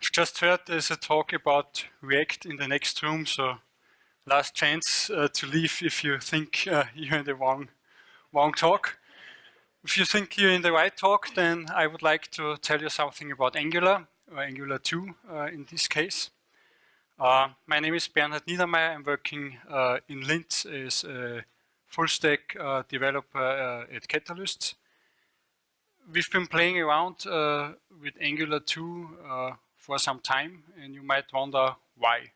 You've just heard there's a talk about React in the next room, so last chance to leave if you think you're in the wrong talk. If you think you're in the right talk, then I would like to tell you something about Angular, or Angular 2 in this case. My name is Bernhard Niedermayer. I'm working in Linz as a full-stack developer at Catalyst. We've been playing around with Angular 2 for some time, and you might wonder why.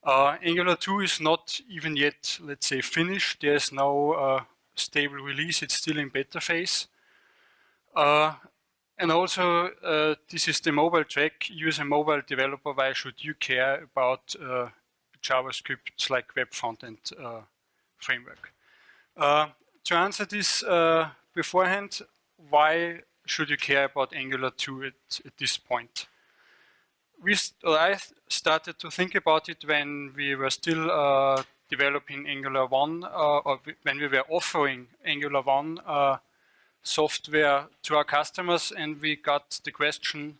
Angular 2 is not even yet, let's say, finished. There's no stable release. It's still in beta phase. And also, this is the mobile track. You as a mobile developer, why should you care about JavaScript like web frontend framework? To answer this beforehand, why should you care about Angular 2 at this point? I started to think about it when we were still developing Angular 1, or when we were offering Angular 1 software to our customers, and we got the question,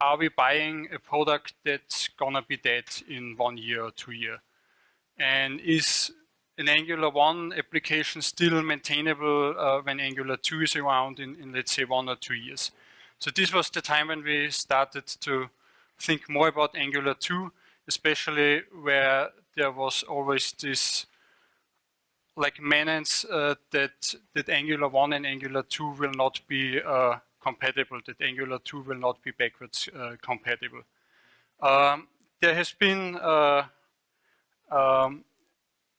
are we buying a product that's gonna be dead in 1 year or 2 years? And is an Angular 1 application still maintainable when Angular 2 is around in let's say 1 or 2 years? So this was the time when we started to think more about Angular 2, especially where there was always this like menace that Angular 1 and Angular 2 will not be compatible, that Angular 2 will not be backwards compatible. There has been a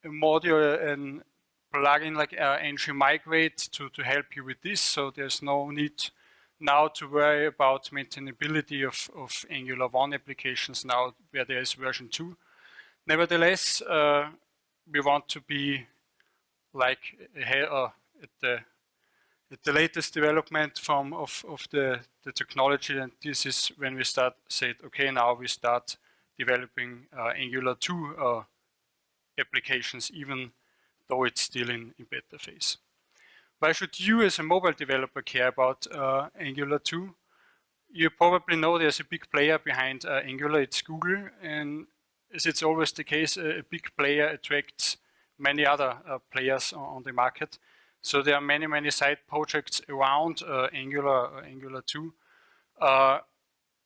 module and plugin like ng-migrate to help you with this, so there's no need now to worry about maintainability of Angular 1 applications now where there is version 2. Nevertheless, we want to be like ahead at the latest development of the technology, and this is when we said, okay, now we start developing Angular 2 applications, even though it's still in beta phase. Why should you as a mobile developer care about Angular 2? You probably know there's a big player behind Angular, it's Google, and as it's always the case, a big player attracts many other players on the market. So there are many side projects around Angular 2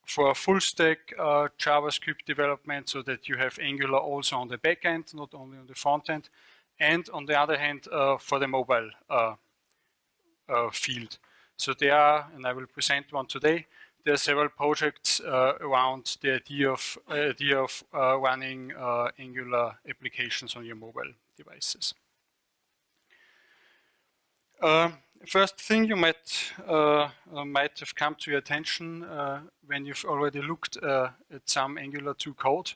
for a full stack JavaScript development, so that you have Angular also on the back end, not only on the front end, and on the other hand for the mobile field. So there are, and I will present one today, there are several projects around the idea of running Angular applications on your mobile devices. First thing you might have come to your attention when you've already looked at some Angular 2 code.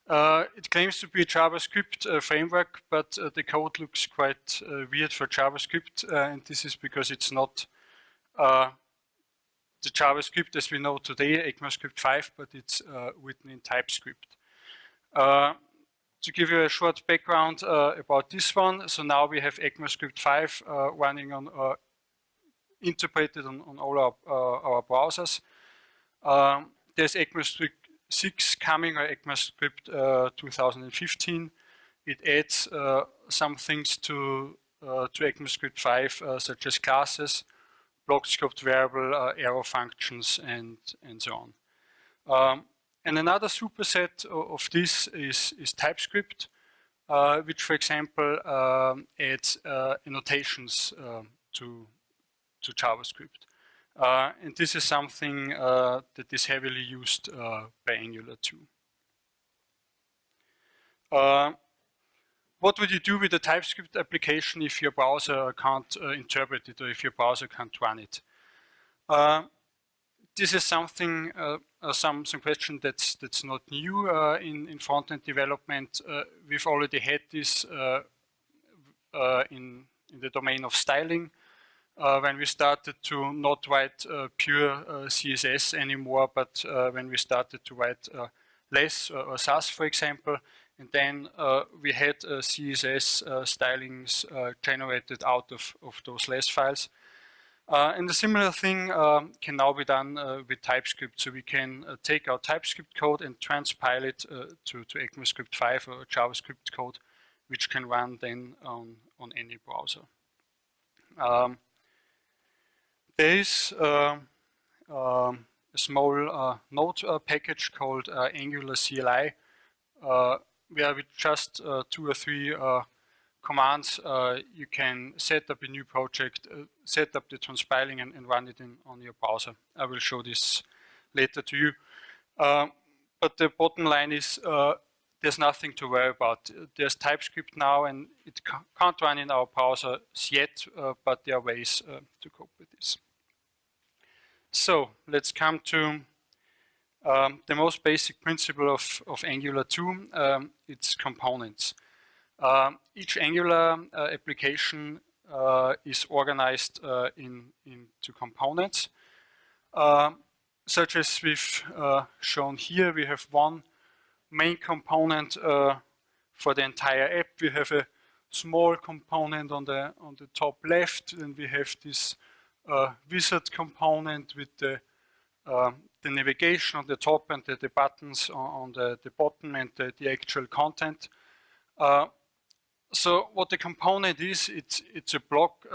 It claims to be a JavaScript framework, but the code looks quite weird for JavaScript, and this is because it's not the JavaScript as we know today, ECMAScript 5, but it's written in TypeScript. To give you a short background about this one, so now we have ECMAScript 5 running on, interpreted on all our browsers. There's ECMAScript 6 coming, or ECMAScript 2015. It adds some things to ECMAScript 5, such as classes, block scoped variable, arrow functions, and so on. And another superset of this is TypeScript, which, for example, adds annotations to JavaScript. And this is something that is heavily used by Angular 2. What would you do with a TypeScript application if your browser can't interpret it, or if your browser can't run it? This is something, some question that's not new in front-end development. We've already had this in the domain of styling, when we started to not write pure CSS anymore, but when we started to write less or Sass, for example, and then we had CSS stylings generated out of those less files. And a similar thing can now be done with TypeScript. So we can take our TypeScript code and transpile it to ECMAScript 5 or JavaScript code, which can run then on any browser. There is a small node package called Angular CLI, where with just 2 or 3 commands, you can set up a new project, set up the transpiling and run it on your browser. I will show this later to you. But the bottom line is there's nothing to worry about. There's TypeScript now, and it can't run in our browsers yet, but there are ways to cope with this. So let's come to the most basic principle of Angular 2. It's components. Each Angular application is organized into components, such as we've shown here. We have one main component for the entire app. We have a small component on the top left, and we have this wizard component with the navigation on the top and the buttons on the bottom and the actual content. So what the component is, it's a block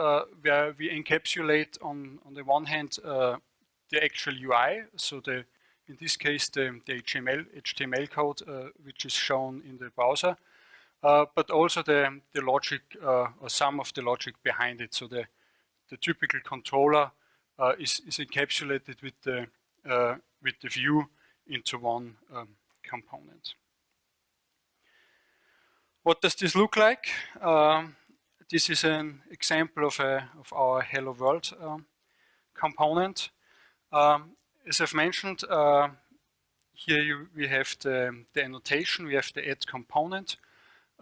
where we encapsulate on the one hand the actual UI, so in this case the HTML code which is shown in the browser, but also the logic or some of the logic behind it. So the typical controller is encapsulated with the view into one component. What does this look like? This is an example of our Hello World component. As I've mentioned, here we have the annotation, we have the add component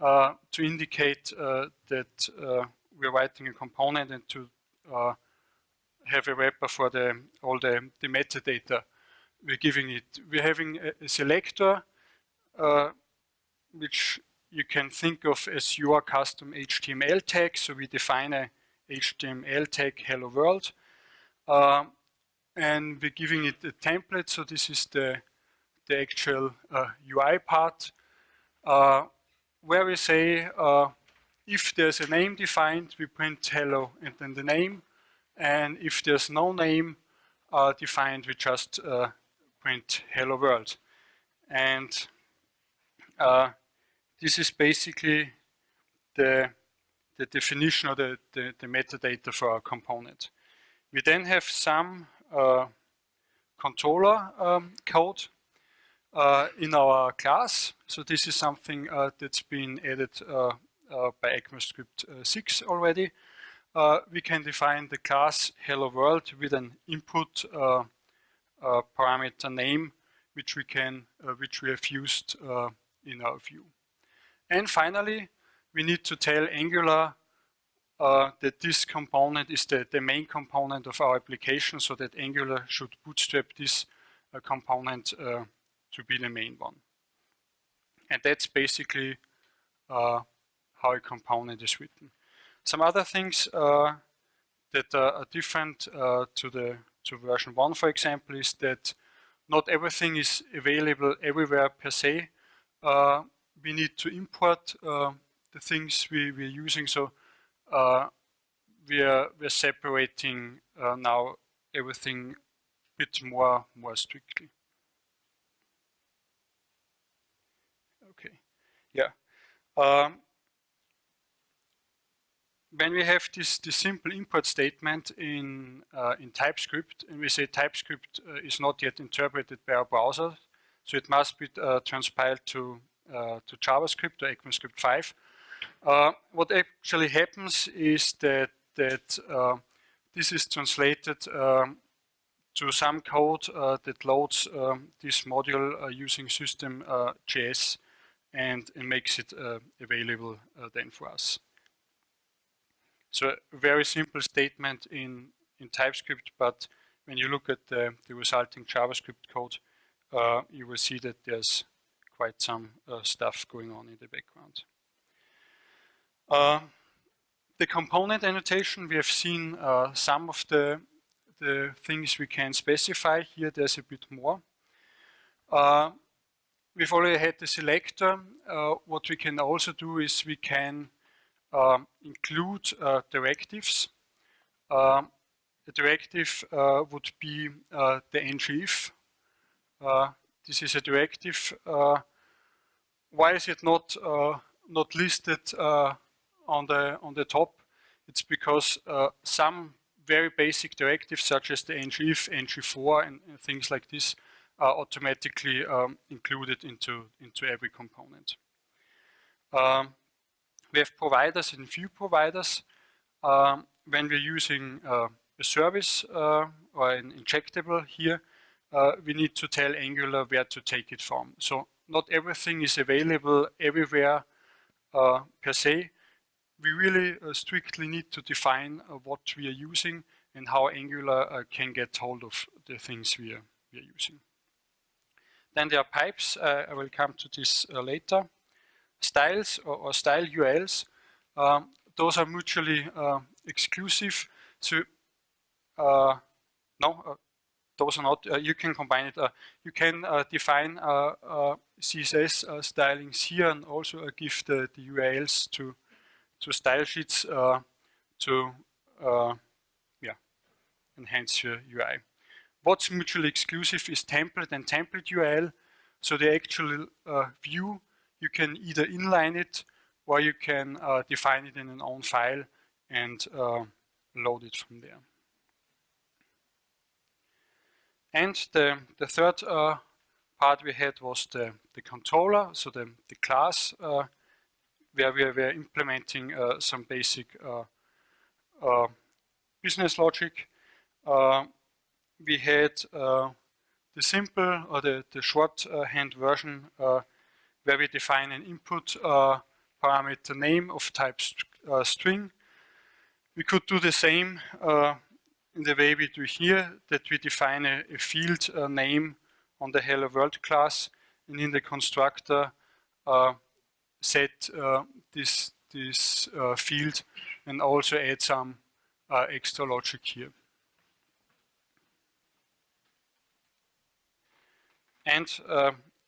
to indicate that we're writing a component and to have a wrapper for all the metadata we're giving it. We're having a selector which you can think of as your custom HTML tag. So we define a HTML tag Hello World, and we're giving it a template. So this is the actual UI part, where we say if there's a name defined, we print hello and then the name, and if there's no name defined, we just print Hello World. And this is basically the definition of the metadata for our component. We then have some controller code in our class. So this is something that's been added by ECMAScript 6 already. We can define the class Hello World with an input parameter name, which we have used in our view. And finally, we need to tell Angular that this component is the main component of our application, so that Angular should bootstrap this component to be the main one. And that's basically how a component is written. Some other things that are different to version 1, for example, is that not everything is available everywhere per se. We need to import the things we're using, so we're separating now everything a bit more strictly. Okay, yeah. When we have this simple import statement in TypeScript, and we say TypeScript is not yet interpreted by our browser, so it must be transpiled to JavaScript or ECMAScript 5. What actually happens is that this is translated to some code that loads this module using system.js and makes it available then for us. So a very simple statement in TypeScript, but when you look at the resulting JavaScript code, you will see that there's quite some stuff going on in the background. The component annotation, we have seen some of the things we can specify. Here there's a bit more. We've already had the selector. What we can also do is we can include directives. A directive would be the ngIf. This is a directive. Why is it not listed on the top? It's because some very basic directives, such as the ngIf, ngFor, and things like this, are automatically included into every component. We have providers and view providers. When we're using a service or an injectable here, we need to tell Angular where to take it from. So not everything is available everywhere per se. We really strictly need to define what we are using and how Angular can get hold of the things we are using. Then there are pipes. I will come to this later. Styles or style URLs. Those are mutually exclusive. So no, those are not. You can combine it. You can define CSS stylings here and also give the URLs to style sheets to enhance your UI. What's mutually exclusive is template and template URL. So the actual view, you can either inline it or you can define it in an own file and load it from there. And the third part we had was the controller, so the class, where we were implementing some basic business logic. We had the simple or the shorthand version where we define an input parameter name of type string. We could do the same in the way we do here, that we define a field name on the Hello World class, and in the constructor set this field and also add some extra logic here. And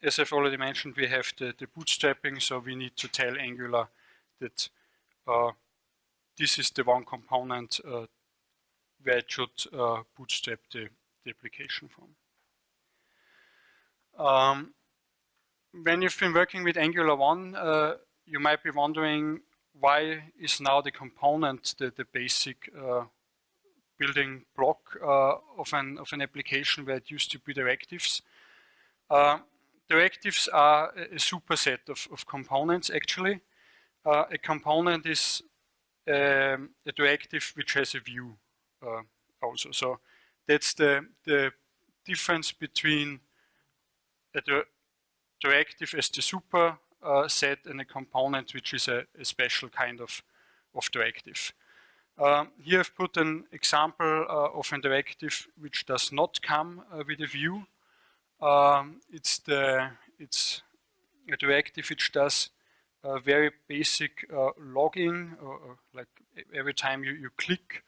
as I've already mentioned, we have the bootstrapping, so we need to tell Angular that this is the one component where it should bootstrap the application from. When you've been working with Angular 1, you might be wondering, why is now the component the basic building block of an application where it used to be directives? Directives are a superset of components, actually. A component is a directive which has a view also. So that's the difference between a directive as the super set and a component which is a special kind of directive. Here I've put an example of a directive which does not come with a view. It's a directive which does very basic logging, or like every time you click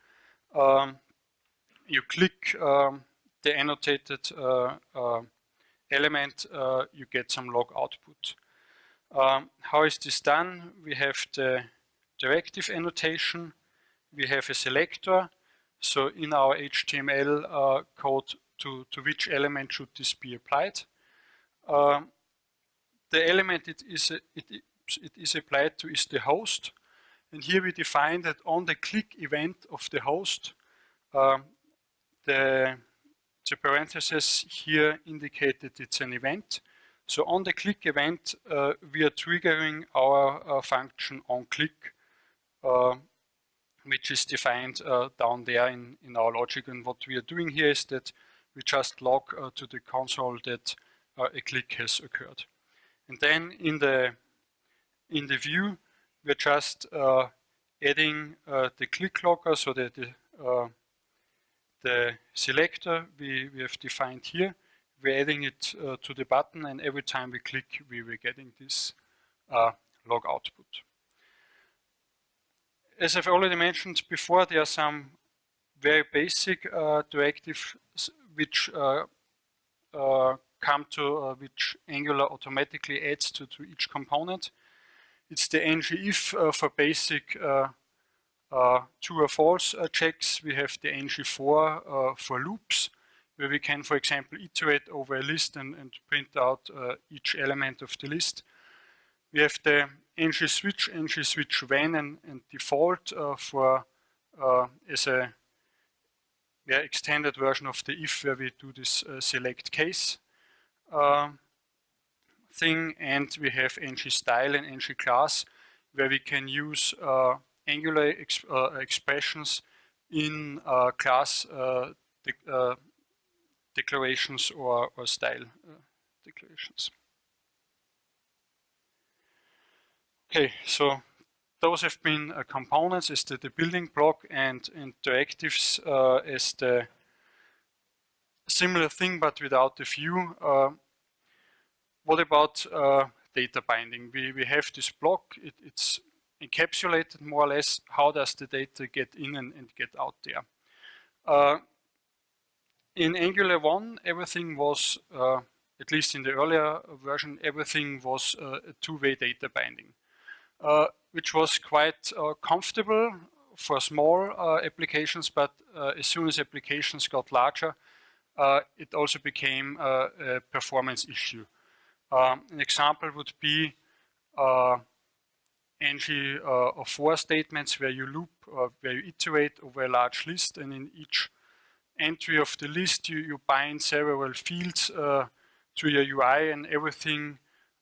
the annotated element, you get some log output. How is this done? We have the directive annotation, we have a selector, so in our HTML code to which element should this be applied. The element it is applied to is the host, and here we define that on the click event of the host, the parentheses here indicate that it's an event. So on the click event, we are triggering our function on click, which is defined down there in our logic. And what we are doing here is that we just log to the console that a click has occurred. And then in the view, we're just adding the click logger, so that the selector we have defined here, we're adding it to the button, and every time we click, we were getting this log output. as I've already mentioned before, there are some very basic directives which come to which Angular automatically adds to each component. It's the ng-if for basic true or false checks. We have the ng-for for loops, where we can, for example, iterate over a list and print out each element of the list. We have the ng-switch, ng-switch when, and default for as a extended version of the if, where we do this select case thing, and we have ng-style and ng-class, where we can use Angular expressions in class declarations or style declarations. Okay, so those have been components as the building block, and directives as the similar thing but without the view. What about data binding? We have this block, it's encapsulated more or less. How does the data get in and get out there? In Angular 1, everything was, at least in the earlier version, everything was a two-way data binding, which was quite comfortable for small applications, but as soon as applications got larger, it also became a performance issue. An example would be ng-for statements, where you loop, where you iterate over a large list, and in each entry of the list you bind several fields to your UI, and everything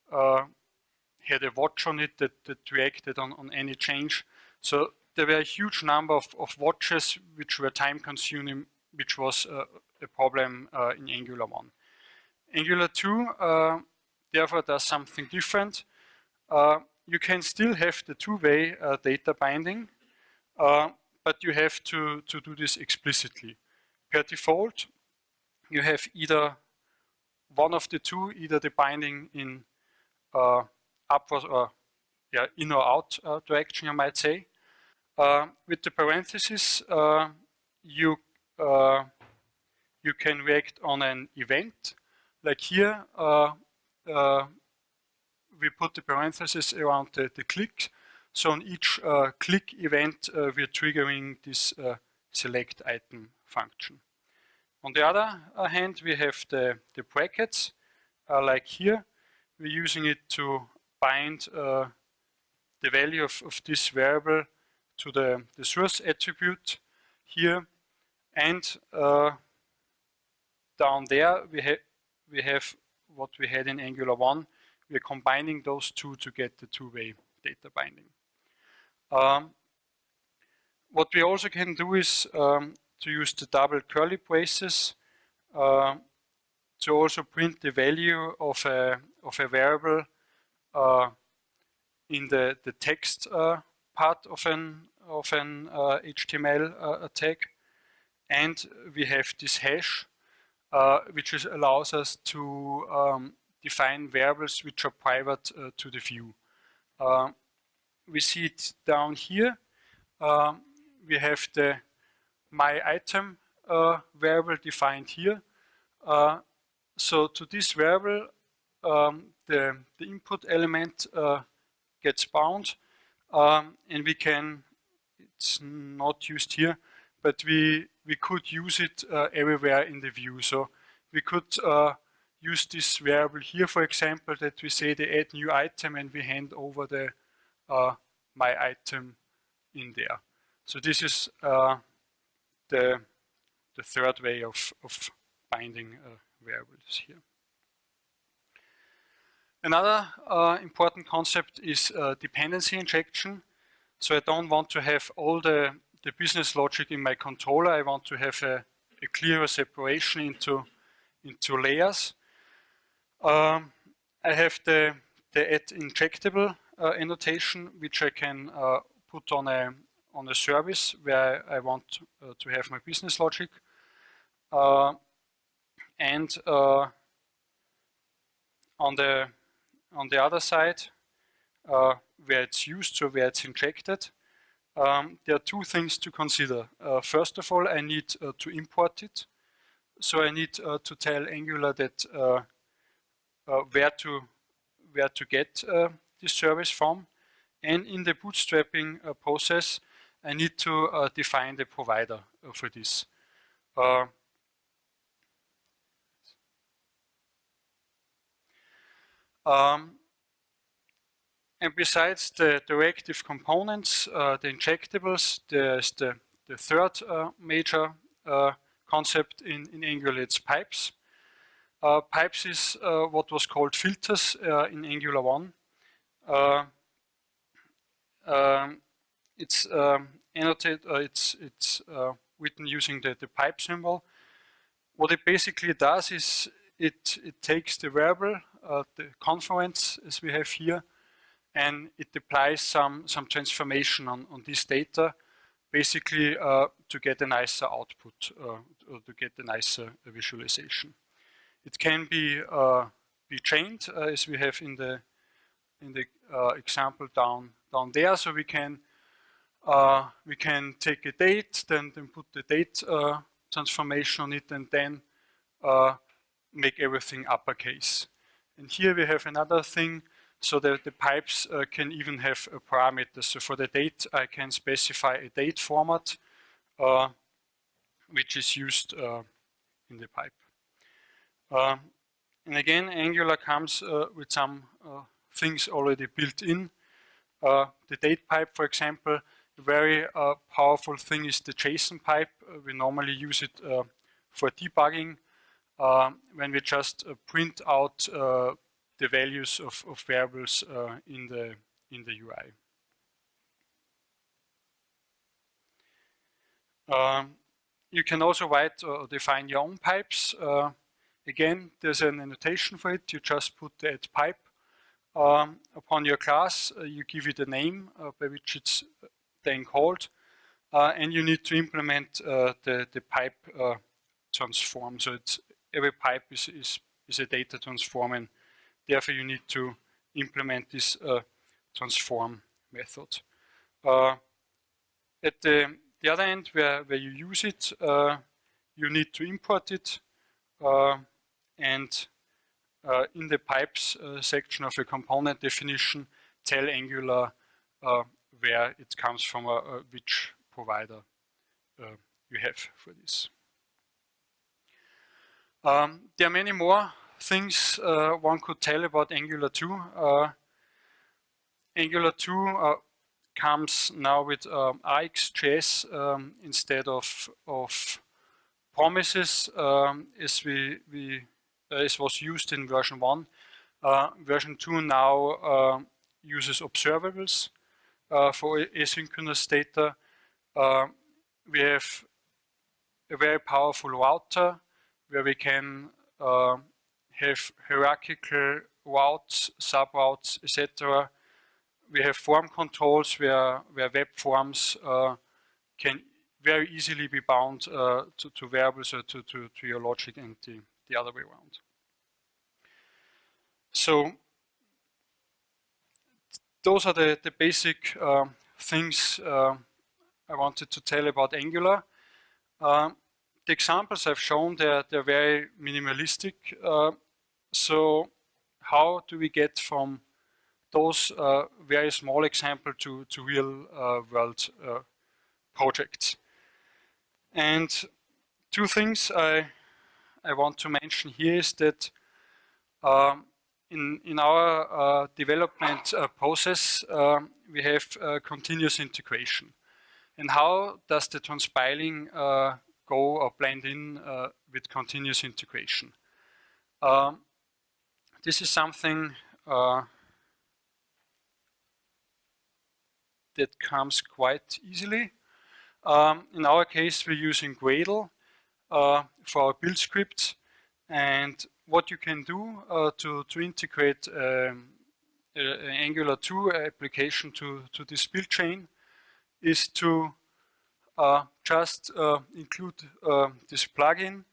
had a watch on it that reacted on any change. So there were a huge number of watches which were time consuming, which was a problem in Angular 1. Angular 2 therefore does something different. You can still have the two-way data binding, but you have to do this explicitly. Per default, you have either one of the two, either the binding in upwards or in or out direction, you might say. With the parentheses, you can react on an event. Like here, we put the parentheses around the click. So on each click event, we're triggering this select item function. On the other hand, we have the brackets, like here. We're using it to bind the value of this variable to the source attribute here, and down there we have what we had in Angular 1. We're combining those two to get the two-way data binding. What we also can do is to use the double curly braces to also print the value of a variable in the text part of an HTML tag, and we have this hash, which allows us to define variables which are private to the view. We see it down here. We have the myItem variable defined here. So to this variable, the input element gets bound, and we can, it's not used here, but we could use it everywhere in the view. So we could use this variable here, for example, that we say the add new item, and we hand over the myItem in there. So this is the third way of binding variables here. Another important concept is dependency injection. So I don't want to have all the business logic in my controller. I want to have a clearer separation into layers. I have the add injectable annotation, which I can put on a service where I want to have my business logic, and on the other side, where it's used, so where it's injected, there are two things to consider. First of all, I need to import it. So I need to tell Angular that where to get this service from. And in the bootstrapping process, I need to define the provider for this. And besides the directive components, the injectables, there's the third major concept in Angular, it's pipes. Pipes is what was called filters in Angular 1. It's annotated, it's written using the pipe symbol. What it basically does is it takes the variable, the conference as we have here, and it applies some transformation on this data, basically to get a nicer output, or to get a nicer visualization. It can be chained, as we have in the example down there. So we can take a date, then put the date transformation on it, and then make everything uppercase. And here we have another thing, so that the pipes can even have parameters. So for the date, I can specify a date format, which is used in the pipe. And again, Angular comes with some things already built in. The date pipe, for example, a very powerful thing is the JSON pipe. We normally use it for debugging when we just print out the values of variables in the UI. You can also write or define your own pipes. Again, there's an annotation for it. You just put the add pipe upon your class. You give it a name by which it's then called, and you need to implement the pipe transform. So every pipe is a data transform, and therefore you need to implement this transform method. At the other end, where you use it, you need to import it, and in the pipes section of a component definition, tell Angular where it comes from, which provider you have for this. There are many more things one could tell about Angular 2. Angular 2 comes now with RxJS instead of promises, as was used in version 1. Version 2 now uses observables for asynchronous data. We have a very powerful router where we can have hierarchical routes, sub-routes, etc. We have form controls where web forms can very easily be bound to variables or to your logic, and the other way around. So those are the basic things I wanted to tell about Angular. The examples I've shown, they're very minimalistic. So how do we get from those very small examples to real world projects? And two things I want to mention here is that in our development process, we have continuous integration. And how does the transpiling go or blend in with continuous integration? This is something that comes quite easily. In our case, we're using Gradle for our build script, and what you can do to integrate an Angular 2 application to this build chain is to just include this plugin.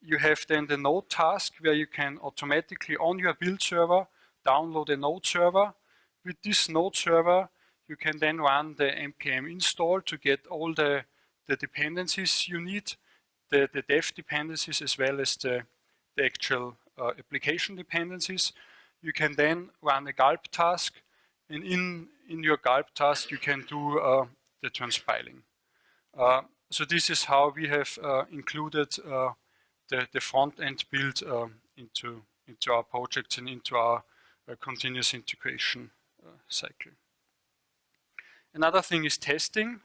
You have then the node task where you can automatically on your build server download a node server. With this node server, You can then run the npm install to get all the dependencies you need, the dev dependencies as well as the actual application dependencies. You can then run a gulp task, and in your gulp task you can do the transpiling. So this is how we have included the front-end build into our projects and into our continuous integration cycle. Another thing is testing.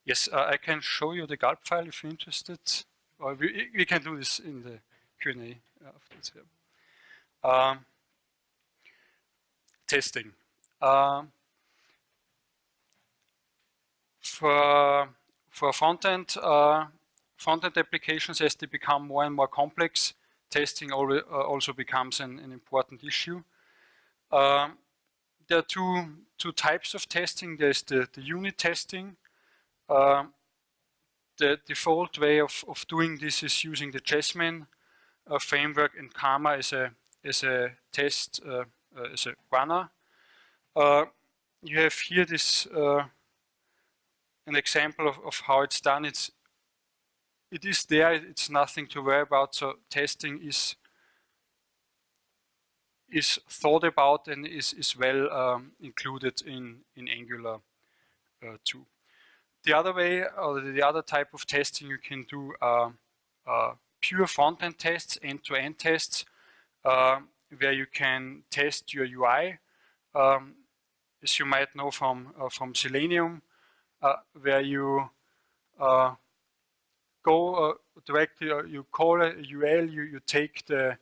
Yes, I can show you the gulp file if you're interested. Or we can do this in the Q&A afterwards. Testing. For front-end applications, as they become more and more complex, testing also becomes an important issue. There are two types of testing. There's the unit testing. The default way of doing this is using the Jasmine framework and Karma as a test, as a runner. You have here this an example of how it's done. It is there. It's nothing to worry about. So testing is thought about and is well included in Angular 2. The other way, or the other type of testing you can do pure front-end tests, end-to-end tests, where you can test your UI, as you might know from Selenium, where you go directly, you call a UL, you take the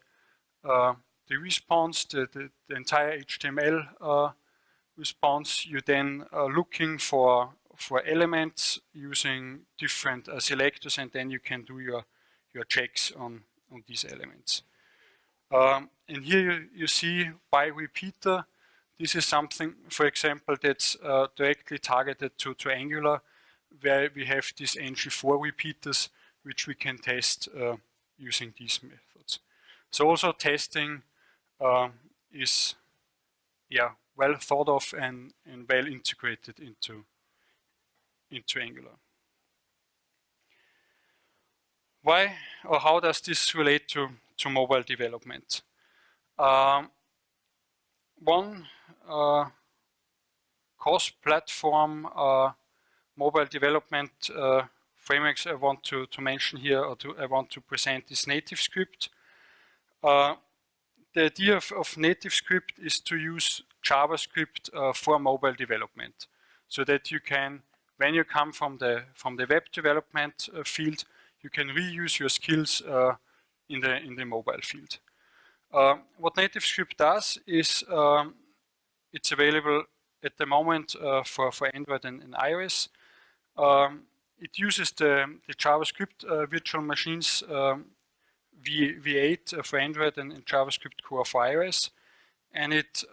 response, the entire HTML response. You then are looking for elements using different selectors, and then you can do your checks on these elements. And here you see by repeater. This is something, for example, that's directly targeted to Angular, where we have these ng4 repeaters, which we can test using these methods. So also testing is well thought of and well integrated into Angular. Why or how does this relate to mobile development? One cross-platform mobile development frameworks I want to mention here, or I want to present, is NativeScript. The idea of NativeScript is to use JavaScript for mobile development, so that you can, when you come from the web development field, you can reuse your skills in the mobile field. What NativeScript does is it's available at the moment for Android and iOS. It uses the JavaScript virtual machines V8 for Android and JavaScript core for iOS, and it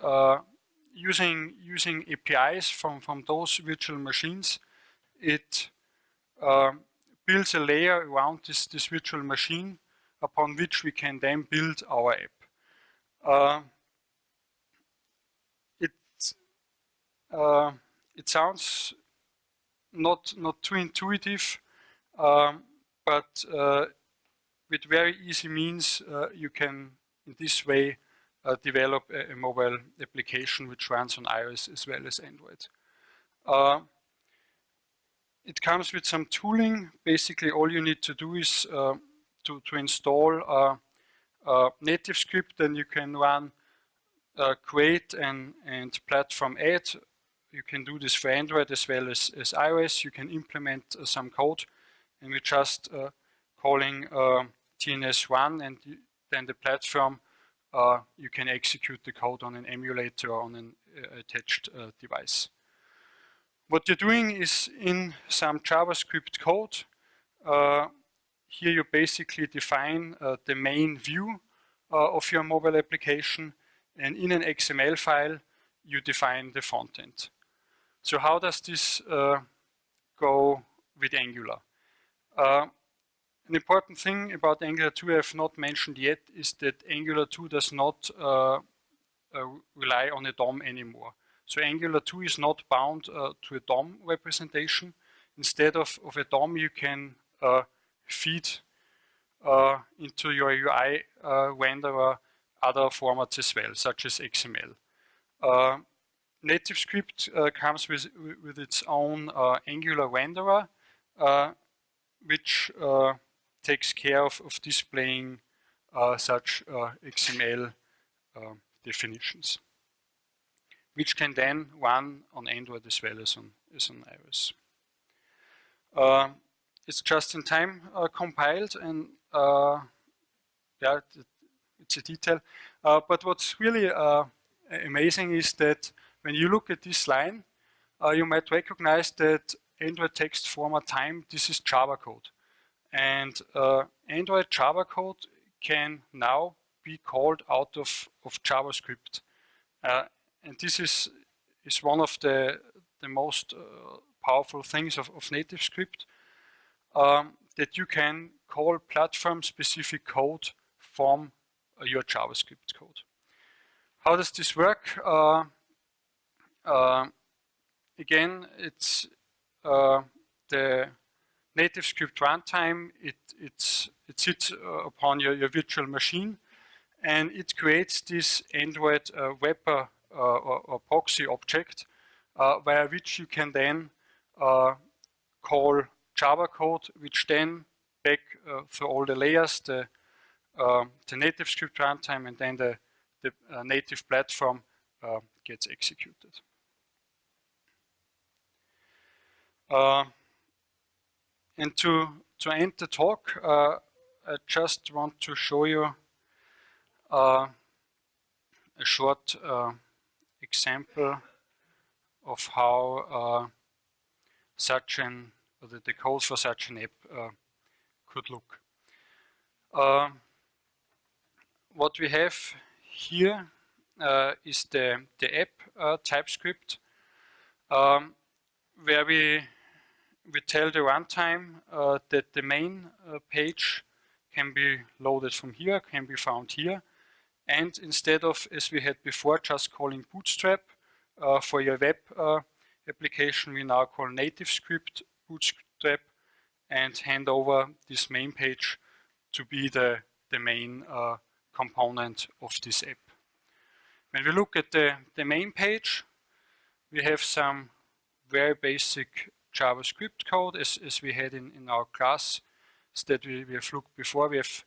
using APIs from those virtual machines. It builds a layer around this virtual machine upon which we can then build our app. It sounds not too intuitive, but with very easy means you can, in this way, develop a mobile application which runs on iOS as well as Android. It comes with some tooling. Basically, all you need to do is to install NativeScript, and you can run create and platform add. You can do this for Android as well as iOS. You can implement some code, and we're just calling TNS1, and then the platform, you can execute the code on an emulator or on an attached device. What you're doing is, in some JavaScript code, here you basically define the main view of your mobile application, and in an XML file you define the front end. So how does this go with Angular? An important thing about Angular 2 I have not mentioned yet is that Angular 2 does not rely on a DOM anymore. So Angular 2 is not bound to a DOM representation. Instead of a DOM, you can feed into your UI renderer other formats as well, such as XML. NativeScript comes with its own Angular renderer, which takes care of displaying such XML definitions, which can then run on Android as well as on iOS. It's just in time compiled, and yeah, it's a detail. But what's really amazing is that when you look at this line, you might recognize that Android text format time, this is Java code. And Android Java code can now be called out of JavaScript. And this is one of the most powerful things of NativeScript, that you can call platform-specific code from your JavaScript code. How does this work? Again, it's the NativeScript runtime. It sits upon your virtual machine, and it creates this Android wrapper or proxy object via which you can then call Java code, which then back through all the layers, the NativeScript runtime, and then the native platform gets executed. And to end the talk, I just want to show you a short example of how the code for such an app could look. What we have here is the app TypeScript, where we tell the runtime that the main page can be loaded from here, can be found here, and instead of, as we had before, just calling Bootstrap for your web application, we now call NativeScript Bootstrap and hand over this main page to be the main component of this app. When we look at the main page, we have some very basic JavaScript code as we had in our class that we have looked before. We have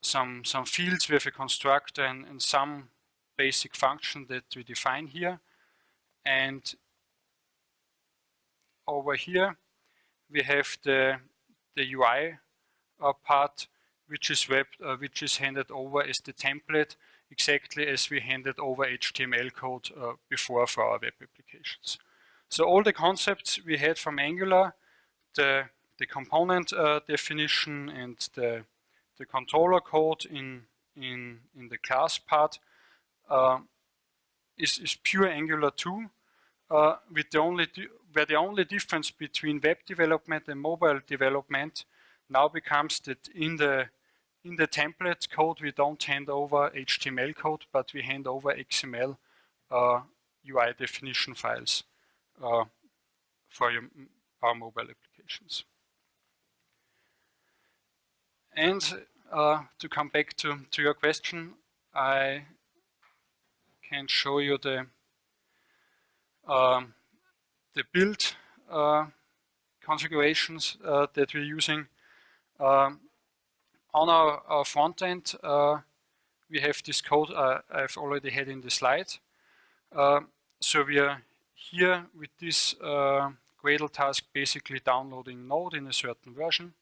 some fields, we have a constructor and some basic function that we define here. And over here we have the UI part, which is handed over as the template, exactly as we handed over HTML code before for our web applications. So all the concepts we had from Angular, the component definition and the controller code in the class part is pure Angular 2, with where the only difference between web development and mobile development now becomes that in the template code we don't hand over HTML code, but we hand over XML UI definition files for our mobile applications. And to come back to your question, I can show you the build configurations that we're using. On our front end, we have this code I've already had in the slide. So we are here with this Gradle task basically downloading Node in a certain version.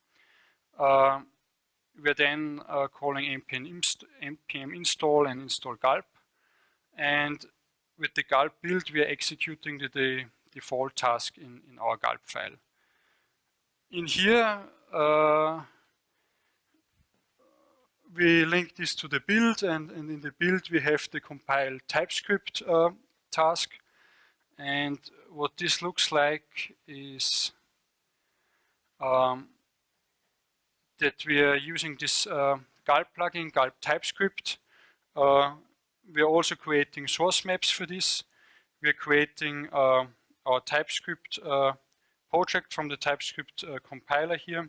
We're then calling npm install and install gulp. And with the gulp build, we are executing the default task in our gulp file. In here, we link this to the build, and in the build we have the compile TypeScript task. And what this looks like is that we are using this gulp plugin, gulp TypeScript. We are also creating source maps for this. We are creating our TypeScript project from the TypeScript compiler here,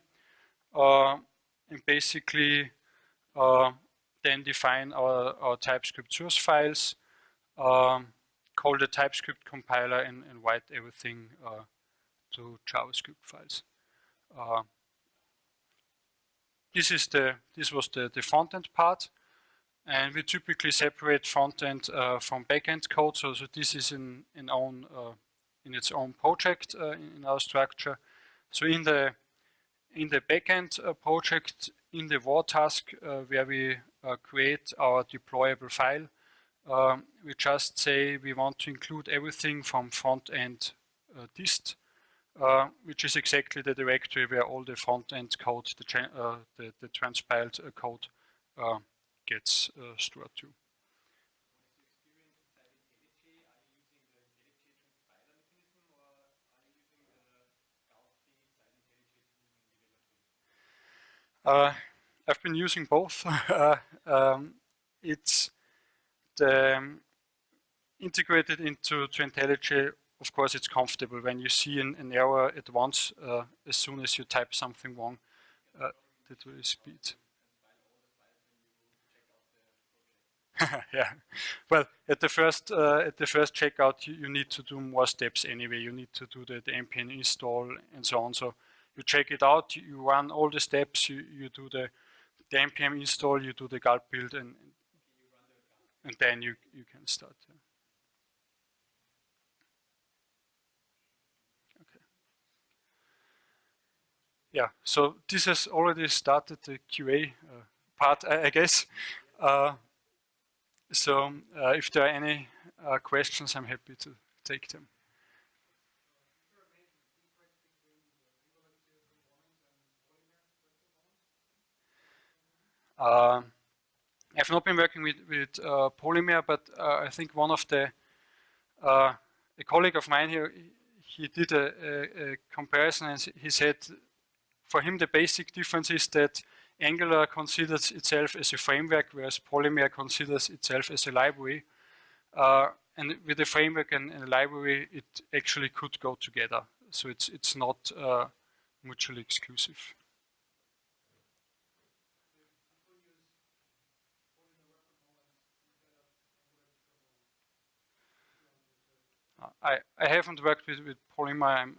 and basically then define our TypeScript source files, call the TypeScript compiler, and write everything to JavaScript files. This was the front-end part, and we typically separate front-end from back-end code. So this is in its own project in our structure. So in the back-end project, in the war task where we create our deployable file, we just say we want to include everything from front-end dist, which is exactly the directory where all the front-end code, the transpiled code, gets stored to. I've been using both. It's integrated into IntelliJ. Of course, it's comfortable when you see an error at once. As soon as you type something wrong, that will speed. Yeah. Well, at the first checkout, you need to do more steps anyway. You need to do the npm install and so on. So you check it out. You run all the steps. You do the npm install. You do the gulp build, and then you can start. Yeah. Yeah, so this has already started the QA part, I guess. So if there are any questions, I'm happy to take them. I've not been working with Polymer, but I think one of a colleague of mine here, he did a comparison, and he said for him the basic difference is that Angular considers itself as a framework, whereas Polymer considers itself as a library. And with a framework and a library, it actually could go together. So it's not mutually exclusive. I haven't worked with Polymer.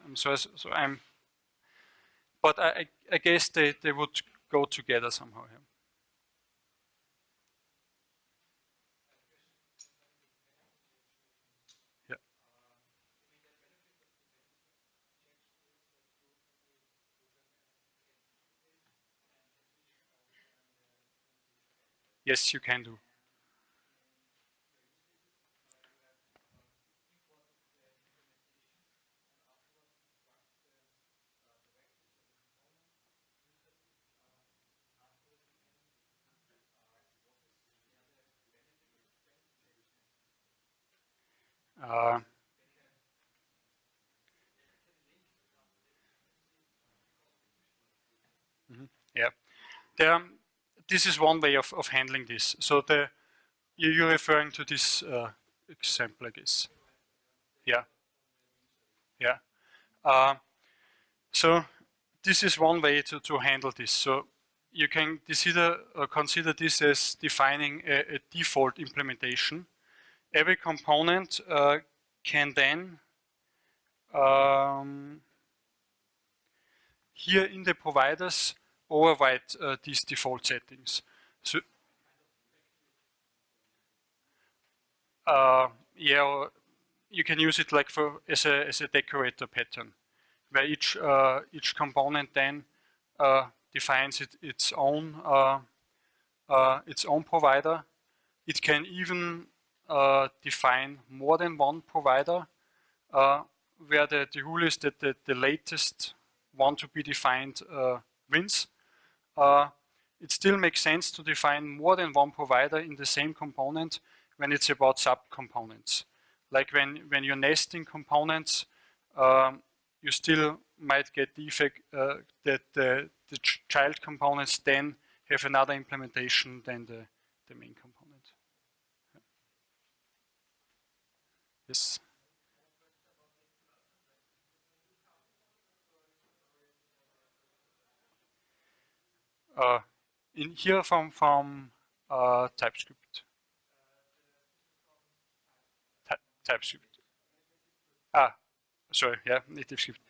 But I guess they would go together somehow. Yeah. Yeah. Yes, you can do. Yeah, this is one way of handling this. So you're referring to this example, I guess. Yeah, yeah. So this is one way to handle this. So you can consider this as defining a default implementation. Every component can then here in the providers override these default settings. So yeah, you can use it like as a decorator pattern, where each component then defines its own provider. It can even define more than one provider, where the rule is that the latest one to be defined wins. It still makes sense to define more than one provider in the same component when it's about subcomponents. Like when you're nesting components, you still might get the effect that the child components then have another implementation than the main component. Yes. In here from TypeScript. TypeScript. Sorry, yeah, native script.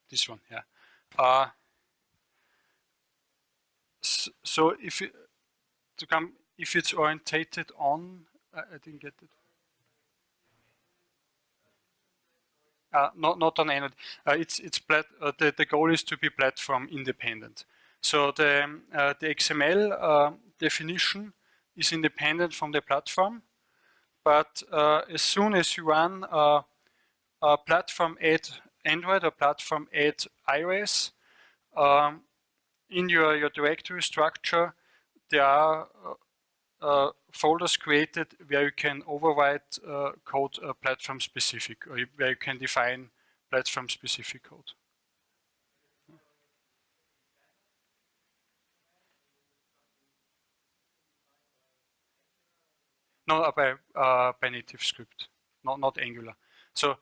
This one, yeah. So if it's orientated on, I didn't get it. Not on Android. The goal is to be platform independent. So the XML definition is independent from the platform, but as soon as you run a platform add Android or platform add iOS, in your directory structure, there are folders created where you can overwrite code platform specific, or where you can define platform specific code. No, by native script, not Angular. So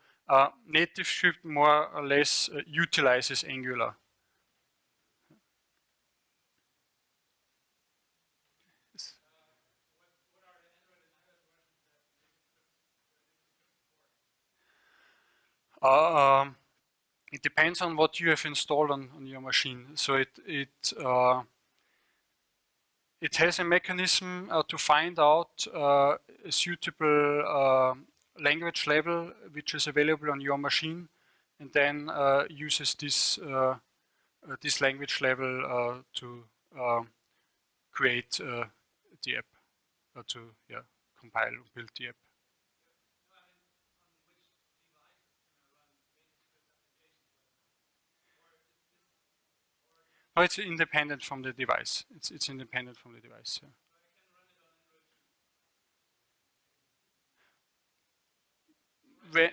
native script more or less utilizes Angular. It depends on what you have installed on your machine. So it has a mechanism to find out a suitable language level which is available on your machine, and then uses this this language level to create the app, to compile and build the app. No, it's independent from the device. It's independent from the device. Yeah.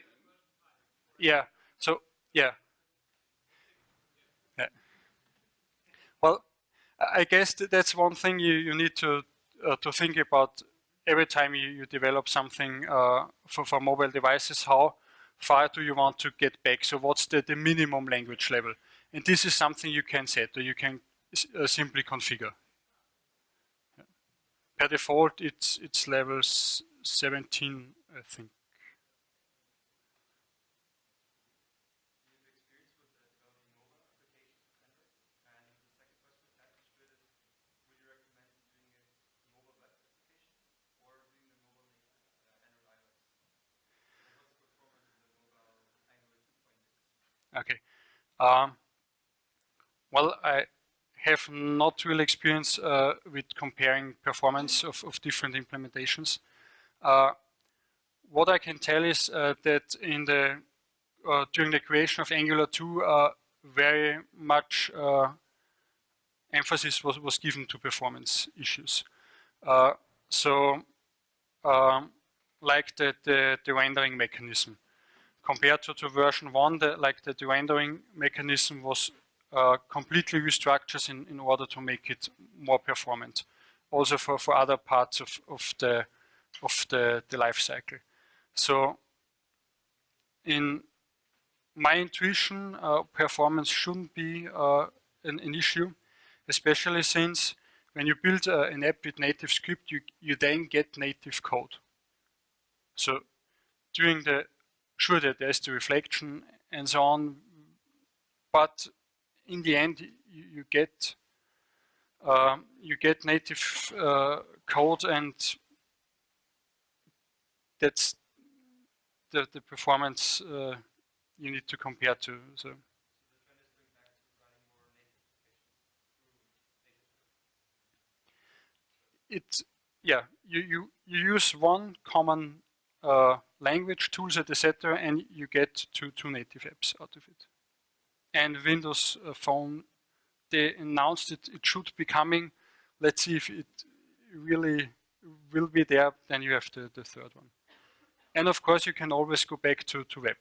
Yeah. So yeah. Well, I guess that's one thing you need to think about every time you develop something for mobile devices. How far do you want to get back? So what's the minimum language level? And this is something you can set, or you can simply configure. Per default, it's level 17, I think. Okay. Well, I have not real experience with comparing performance of different implementations. What I can tell is that in the during the creation of Angular 2, very much emphasis was given to performance issues. So, like the rendering mechanism. Compared to version 1, the rendering mechanism was completely restructured in order to make it more performant. Also for other parts of the life cycle. So in my intuition, performance shouldn't be an issue, especially since when you build an app with native script, you then get native code. So during sure that there's the reflection and so on, but in the end you get native code, and that's the performance you need to compare to. So you use one common language, tools, etc., and you get two native apps out of it. And Windows Phone, they announced it should be coming. Let's see if it really will be there, then you have the third one. And of course, you can always go back to web.